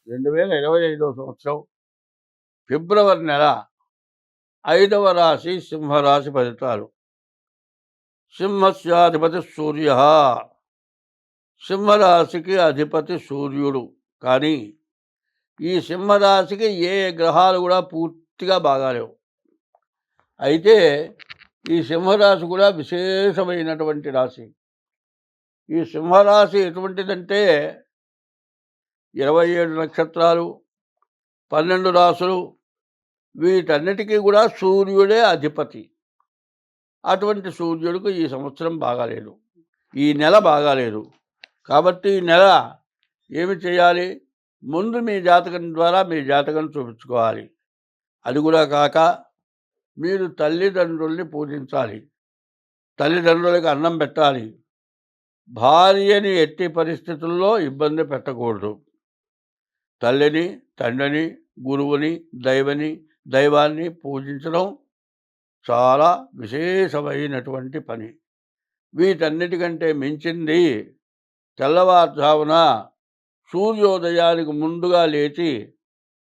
2025 సంవత్సరం ఫిబ్రవరి నెల 5వ రాశి సింహరాశి ఫలితాలు. సింహస్యాధిపతి సూర్య. సింహరాశికి అధిపతి సూర్యుడు. కానీ ఈ సింహరాశికి ఏ గ్రహాలు కూడా పూర్తిగా బాగాలేవు. అయితే ఈ సింహరాశి కూడా విశేషమైనటువంటి రాశి. ఈ సింహరాశి ఎటువంటిదంటే 27 నక్షత్రాలు, 12 రాసులు, వీటన్నిటికీ కూడా సూర్యుడే అధిపతి. అటువంటి సూర్యుడికి ఈ సంవత్సరం బాగాలేదు, ఈ నెల బాగాలేదు. కాబట్టి ఈ నెల ఏమి చేయాలి? ముందు మీ జాతకం ద్వారా మీ జాతకం చూపించుకోవాలి. అది కూడా కాక మీరు తల్లిదండ్రుల్ని పూజించాలి, తల్లిదండ్రులకు అన్నం పెట్టాలి. భార్యని ఎట్టి పరిస్థితుల్లో ఇబ్బంది పెట్టకూడదు. తల్లిని, తండ్రిని, గురువుని, దైవాన్ని పూజించడం చాలా విశేషమైనటువంటి పని. వీటన్నిటికంటే మించింది తెల్లవారుజామున సూర్యోదయానికి ముందుగా లేచి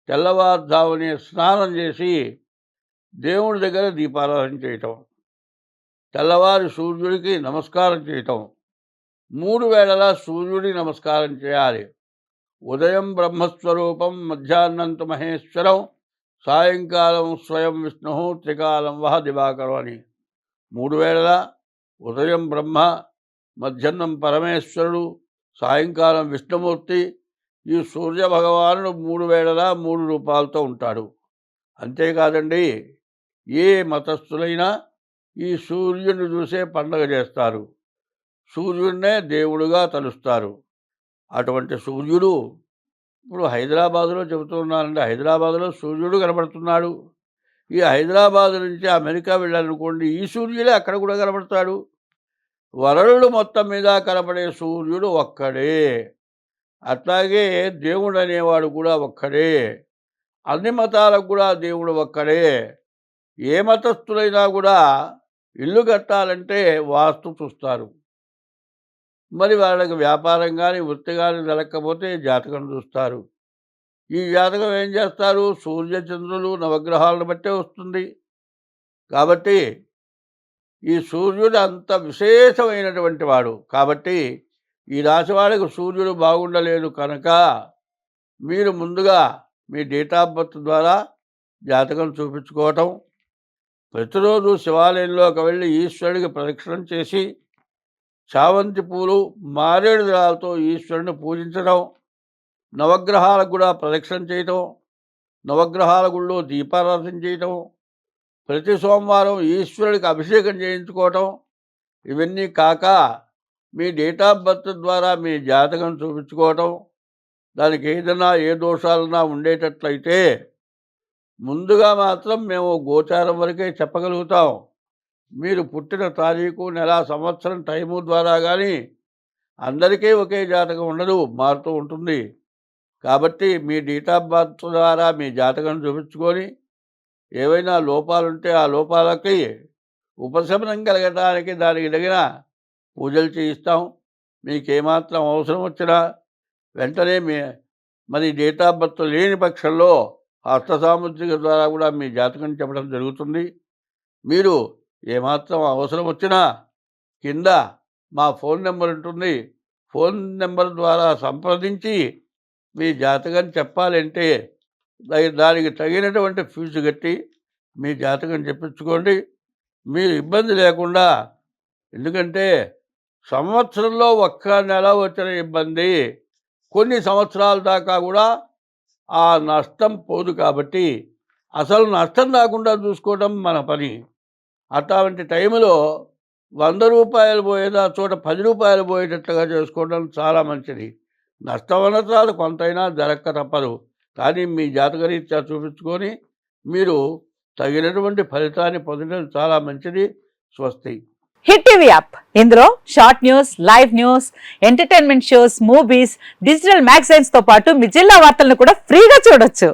తెల్లవారుజామునే స్నానం చేసి దేవుడి దగ్గర దీపారాధన చేయటం, తెల్లవారి సూర్యుడికి నమస్కారం చేయటం. 3 వేళలా సూర్యుడికి నమస్కారం చేయాలి. ఉదయం బ్రహ్మస్వరూపం, మధ్యాహ్నంతు మహేశ్వరం, సాయంకాలం స్వయం విష్ణు, త్రికాలం వహ దివాకరం అని 3 వేళలా ఉదయం బ్రహ్మ, మధ్యాహ్నం పరమేశ్వరుడు, సాయంకాలం విష్ణుమూర్తి. ఈ సూర్య భగవానుడు 3 వేళలా 3 రూపాలతో ఉంటాడు. అంతేకాదండి, ఏ మతస్థులైనా ఈ సూర్యుడిని చూసే పండగ చేస్తారు, సూర్యుడినే దేవుడుగా తలుస్తారు. అటువంటి సూర్యుడు ఇప్పుడు హైదరాబాదులో చెబుతున్నానండి, హైదరాబాదులో సూర్యుడు కనబడుతున్నాడు. ఈ హైదరాబాదు నుంచి అమెరికా వెళ్ళాలనుకోండి, ఈ సూర్యుడే అక్కడ కూడా కనబడతాడు. వరల్డ్ మొత్తం మీద కనబడే సూర్యుడు ఒక్కడే. అట్లాగే దేవుడు అనేవాడు కూడా ఒక్కడే. అన్ని మతాలకు కూడా దేవుడు ఒక్కడే. ఏ మతస్థులైనా కూడా ఇల్లు కట్టాలంటే వాస్తు చూస్తారు. మరి వాళ్ళకి వ్యాపారం కానీ వృత్తి కానీ జరగకపోతే జాతకం చూస్తారు. ఈ జాతకం ఏం చేస్తారు? సూర్యచంద్రులు నవగ్రహాలను బట్టే వస్తుంది. కాబట్టి ఈ సూర్యుడు అంత విశేషమైనటువంటి వాడు. కాబట్టి ఈ రాశి వాళ్ళకి సూర్యుడు బాగుండలేదు కనుక మీరు ముందుగా మీ డేట్ ఆఫ్ బర్త్ ద్వారా జాతకం చూపించుకోవటం, ప్రతిరోజు శివాలయంలోకి వెళ్ళి ఈశ్వరుడికి ప్రదక్షిణం చేసి చామంతి పూలు, మారేడు దళాలతో ఈశ్వరుని పూజించడం, నవగ్రహాలకు కూడా ప్రదక్షిణం చేయటం, నవగ్రహాల గుళ్ళో దీపారాధన చేయటం, ప్రతి సోమవారం ఈశ్వరుడికి అభిషేకం చేయించుకోవటం. ఇవన్నీ కాక మీ డేట్ ఆఫ్ బర్త్ ద్వారా మీ జాతకం చూపించుకోవటం. దానికి ఏదైనా ఏ దోషాలన్నా ఉండేటట్లయితే ముందుగా మాత్రం మేము గోచారం వరకే చెప్పగలుగుతాం. మీరు పుట్టిన తారీఖు, నెల, సంవత్సరం, టైము ద్వారా కానీ అందరికీ ఒకే జాతకం ఉండదు, మారుతూ ఉంటుంది. కాబట్టి మీ డేట్ ఆఫ్ బర్త్ ద్వారా మీ జాతకం చూపించుకొని ఏవైనా లోపాలుంటే ఆ లోపాలకి ఉపశమనం కలగడానికి దానికి తగిన పూజలు చేయిస్తాం. మీకేమాత్రం అవసరం వచ్చినా వెంటనే మరి డేట్ ఆఫ్ బర్త్ లేని పక్షంలో హస్త సాముద్రిక ద్వారా కూడా మీ జాతకం చెప్పడం జరుగుతుంది. మీరు ఏమాత్రం అవసరం వచ్చినా కింద మా ఫోన్ నెంబర్ ఉంటుంది. ఫోన్ నెంబర్ ద్వారా సంప్రదించి మీ జాతకం చెప్పాలంటే దానికి తగినటువంటి ఫీజు కట్టి మీ జాతకం చెప్పించుకోండి. మీరు ఇబ్బంది లేకుండా. ఎందుకంటే సంవత్సరంలో ఒక్క నెల వచ్చిన ఇబ్బంది కొన్ని సంవత్సరాల దాకా కూడా ఆ నష్టం పోదు. కాబట్టి అసలు నష్టం రాకుండా చూసుకోవడం మన పని. అటువంటి టైంలో 100 రూపాయలు పోయేదా చోట 10 రూపాయలు పోయేటట్లుగా చేసుకోవడం చాలా మంచిది. నష్టవనతాలు కొంతైనా జరగక తప్పదు. కానీ మీ జాతకరీత్యా చూపించుకొని మీరు తగినటువంటి ఫలితాన్ని పొందడం చాలా మంచిది. స్వస్తి. హిట్ టీవీ యాప్, ఇందులో short news, live news, entertainment shows, movies, digital magazines తో పాటు మీ జిల్లా వార్తలను కూడా ఫ్రీగా చూడొచ్చు.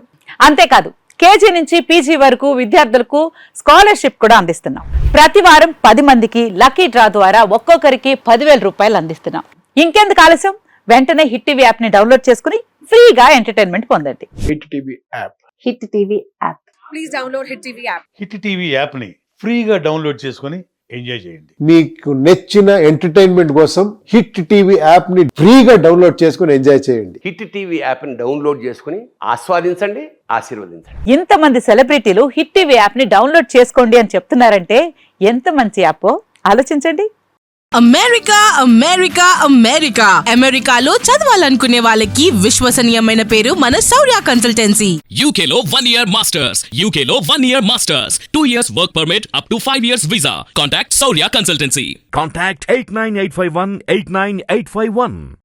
అంతేకాదు కేజీ నుంచి పీజీ వరకు విద్యార్థులకు స్కాలర్షిప్ కూడా అందిస్తున్నాం. ప్రతి వారం 10 మందికి లక్కీ డ్రా ద్వారా ఒక్కొక్కరికి 10,000 రూపాయలు అందిస్తున్నాం. ఇంకెందుకు ఆలస్యం? వెంటనే హిట్ టీవీ యాప్ ని డౌన్లోడ్ చేసుకుని ఫ్రీగా ఎంటర్టైన్మెంట్ పొందండి. Hit TV app. Hit TV app. Please download Hit TV app. Hit TV యాప్ని ఫ్రీగా డౌన్లోడ్ చేసుకొని ఎంజాయ్ చేయండి. మీకు నచ్చిన ఎంటర్టైన్మెంట్ కోసం హిట్ టీవీ యాప్ ని ఫ్రీగా డౌన్లోడ్ చేసుకుని ఎంజాయ్ చేయండి. హిట్ టీవీ యాప్ని డౌన్లోడ్ చేసుకుని ఆస్వాదించండి, ఆశీర్వదించండి. ఇంతమంది సెలబ్రిటీలు హిట్ టీవీ యాప్ ని డౌన్లోడ్ చేసుకోండి అని చెప్తున్నారంటే ఎంత మంచి యాప్ ఆలోచించండి. అమెరికా అమెరికా అమెరికా అమెరికాలో చదవాలనుకునే వాళ్ళకి విశ్వసనీయమైన పేరు మన శౌర్య కన్సల్టెన్సీ. UK లో 1 year masters. UK లో 1 year masters. 2 years work permit up to 5 years visa. Contact Saurya Consultancy. Contact 89851 89851.